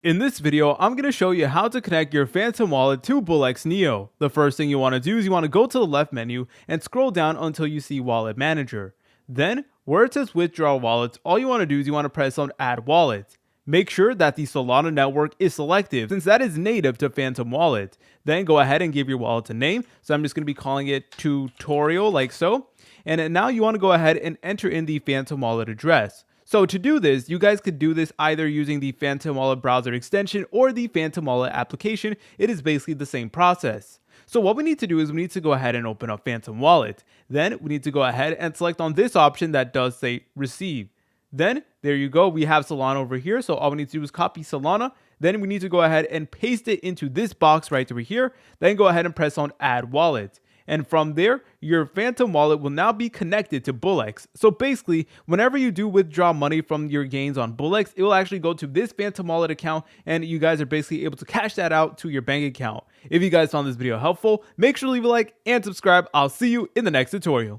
In this video, I'm going to show you how to connect your Phantom wallet to Bullx Neo. The first thing you want to do is you want to go to the left menu and scroll down until you see Wallet Manager. Then, where it says Withdraw Wallets, all you want to do is you want to press on Add Wallet. Make sure that the Solana network is selected since that is native to Phantom Wallet. Then go ahead and give your wallet a name. So I'm just going to be calling it Tutorial like so. And now you want to go ahead and enter in the Phantom Wallet address. So to do this, you guys could do this either using the Phantom Wallet browser extension or the Phantom Wallet application. It is basically the same process. So what we need to do is we need to go ahead and open up Phantom Wallet. Then we need to go ahead and select on this option that does say receive. Then there you go, we have Solana over here. So all we need to do is copy Solana. Then we need to go ahead and paste it into this box right over here. Then go ahead and press on Add Wallet. And from there, your Phantom wallet will now be connected to Bullx. So basically, whenever you do withdraw money from your gains on Bullx, it will actually go to this Phantom wallet account, and you guys are basically able to cash that out to your bank account. If you guys found this video helpful, make sure to leave a like and subscribe. I'll see you in the next tutorial.